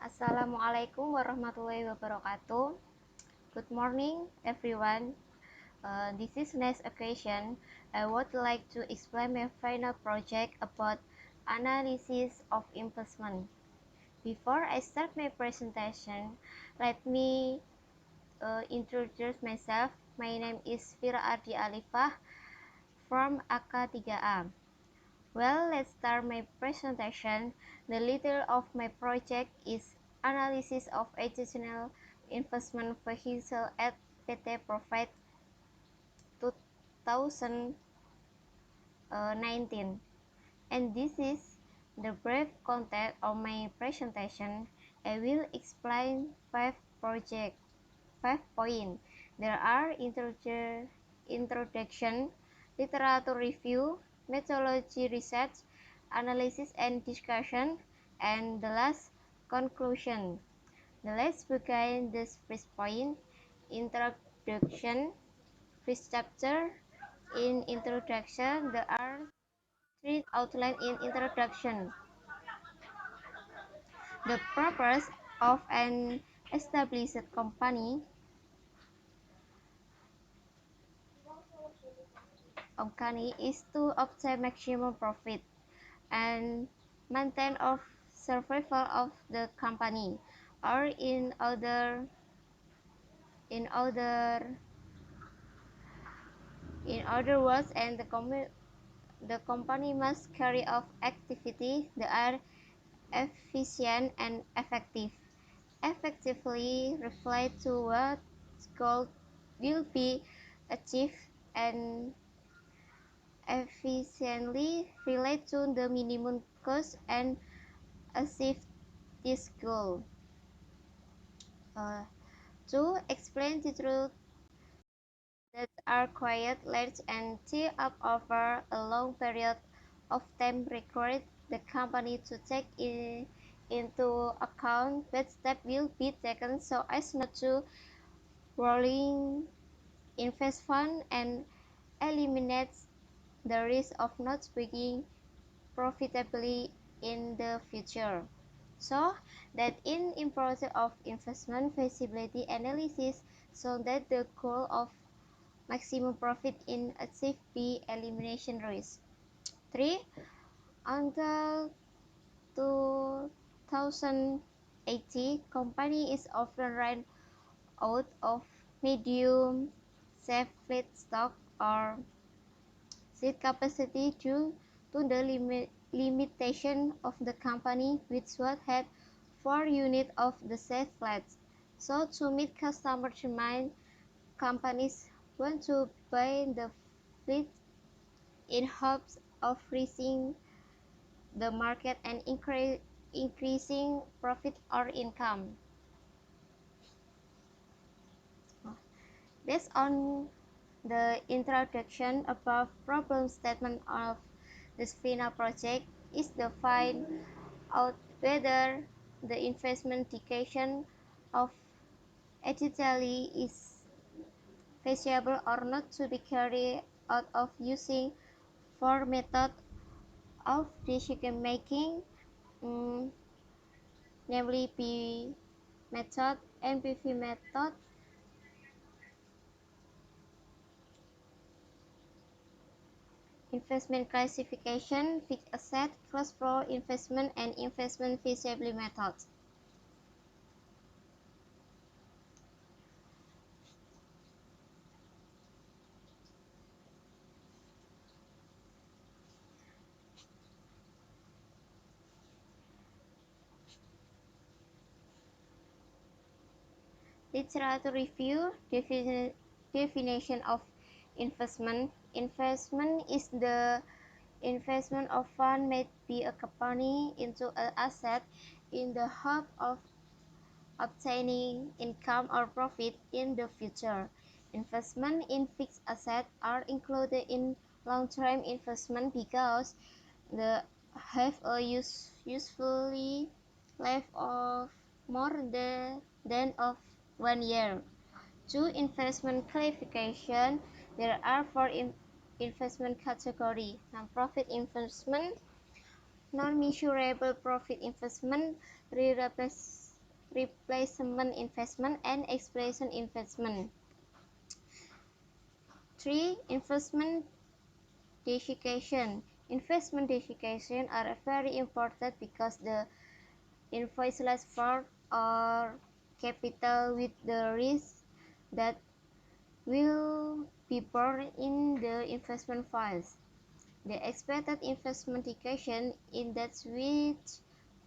Assalamualaikum warahmatullahi wabarakatuh. Good morning, everyone. This is next occasion. I would like to explain my final project about analysis of investment. Before I start my presentation, let me introduce myself. My name is Vira Ardy Alifah from AK3A. Well, let's start my presentation. The title of my project is Analysis of Additional Investment Vehicle at PT PROVIDE 2019. And this is the brief content of my presentation. I will explain 5 points. There are introduction, literature review, methodology research, analysis and discussion, and the last conclusion. Let's begin this first point, introduction. First chapter. In introduction, there are 3 outlines in introduction. The purpose of an established company is to obtain maximum profit and maintain of survival of the company, or in other words, and the company must carry out activities that are efficient and effective. Effectively reflect to what goal will be achieved, and efficiently relate to the minimum cost and achieve this goal. To explain the truth that are quite large and tie up over a long period of time required the company to take into account what steps will be taken so as not to rolling invest fund and eliminate the risk of not being profitably in the future. So that in process of investment feasibility analysis, so that the goal of maximum profit in achieve be elimination risk. 3. Until 2080, company is often run out of medium safe fleet stock or seat capacity due to the limitation of the company, which would have 4 units of the safe fleet. So to meet customer demand, companies want to buy the fleet in hopes of reaching the market and increasing profit or income. Based on the introduction above, problem statement of this final project is to find out whether the investment dedication of Italy is feasible or not to be carried out of using 4 methods of decision making, namely P method, NPV method, investment classification, fixed asset, cash flow investment, and investment feasibility methods. Literature review, definition of investment. Investment is the investment of fund made by a company into an asset in the hope of obtaining income or profit in the future. Investment in fixed assets are included in long-term investment because they have a usefully life of more than of 1 year. 2. Investment classification. There are 4 investment categories: non-profit investment, non-measurable profit investment, replacement investment, and expansion investment. 3. Investment desegregation. Investment desegregation are very important because the investors part or capital with the risk that will be borne in the investment funds. The expected investment desegregation in that which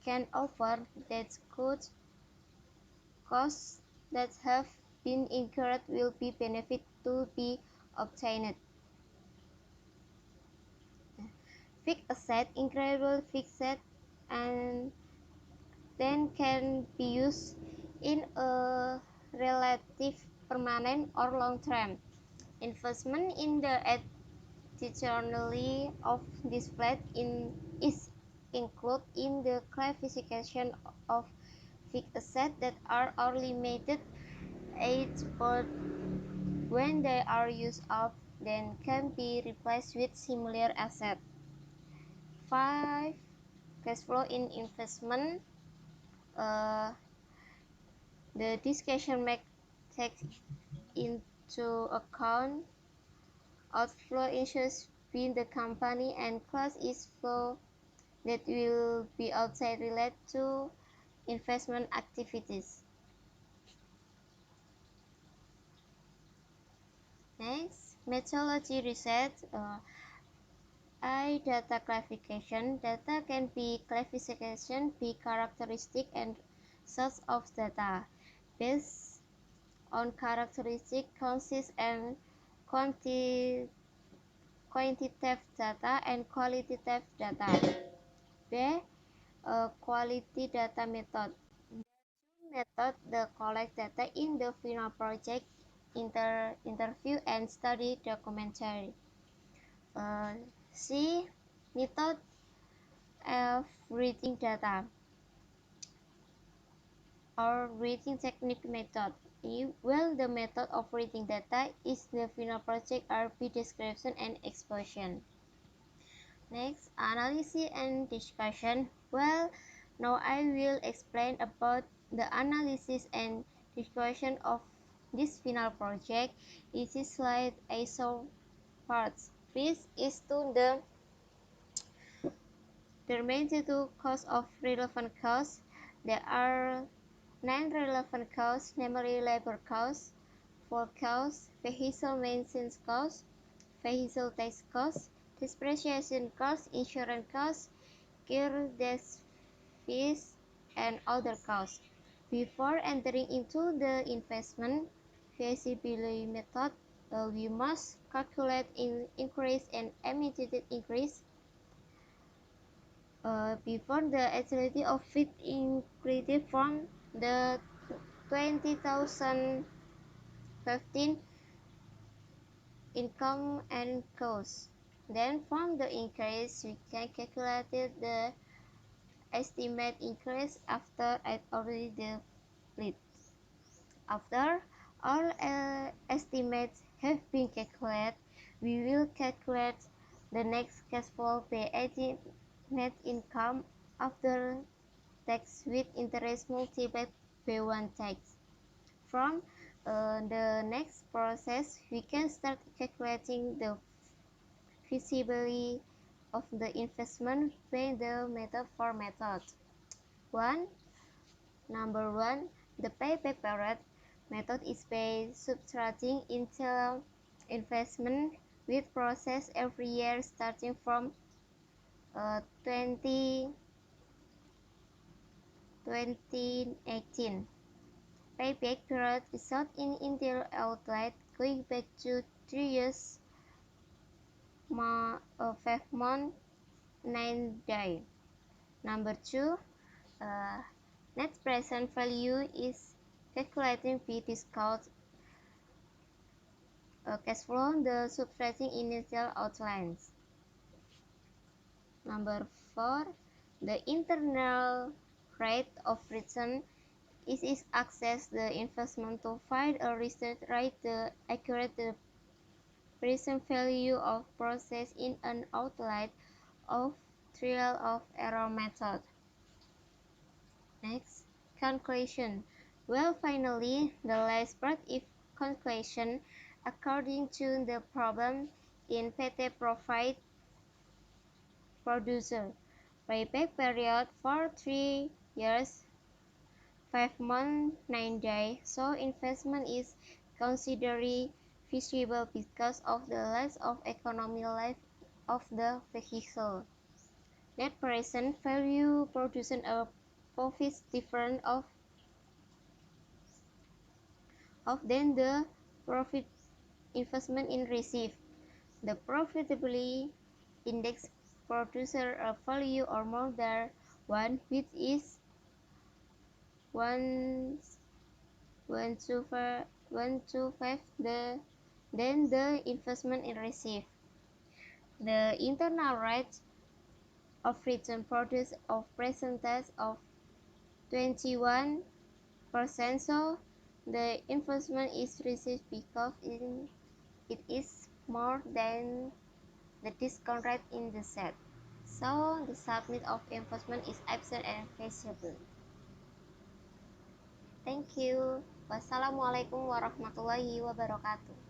can offer that could costs that have been incurred will be benefit to be obtained. Fixed asset, incredible fixed and then can be used in a relative permanent or long term investment in the additionally of displayed in is included in the classification of fixed assets that are limited age but when they are used up then can be replaced with similar assets. 5. Cash flow in investment. The discussion may take into account outflow issues between the company and class is flow that will be outside related to investment activities. Next, methodology research. Data classification. Data can be classification by characteristic and source of data. Based on characteristic, consists and quantitative data and qualitative data. B. Quality data method. Method the collect data in the final project, interview and study documentary. C. Method of reading data or reading technique method. Well, the method of reading data is the final project RP description and exposition. Next, analysis and discussion. Well, now I will explain about the analysis and discussion of this final project. This is slide a so parts. First is to the magnitude cost of relevant costs. There are 9 relevant costs, namely labor costs, for costs, vehicle maintenance costs, vehicle tax costs, depreciation costs, insurance costs, gear desk fees, and other costs. Before entering into the investment feasibility method, we must calculate increase and immediate increase before the actuality of it increased from the 20,015 income and cost. Then from the increase we can calculate the estimate increase after it already depleted. After all estimates have been calculated, we will calculate the next cash flow by adding net income after tax with interest multiplied by 1 tax. From the next process, we can start calculating the feasibility of the investment by the method for method. Number 1, the payback period method is by subtracting initial investment with process every year starting from 2018. Payback period result in initial outlay going back to 3 years, 5 months, 9 days. Number 2, net present value is calculating by discount cash flow, the subtracting initial outlines. Number 4, the internal rate of return is access the investment to find a research rate the accurate the present value of process in an outline of trial of error method. Next, conclusion. Well, finally, the last part is conclusion. According to the problem in PT Provide Producer, payback period for 3 years, 5 months, 9 days. So investment is considered feasible because of the length of economic life of the vehicle. Net present value produces a profit different of than the profit investment in receive. The profitability index produces a value or more than one, which is one to five than the investment in receive. The internal rate of return produces a percentage of 21%. So the investment is received because it is more than the discount rate in the set. So the submit of investment is absent and feasible. Thank you. Wassalamualaikum warahmatullahi wabarakatuh.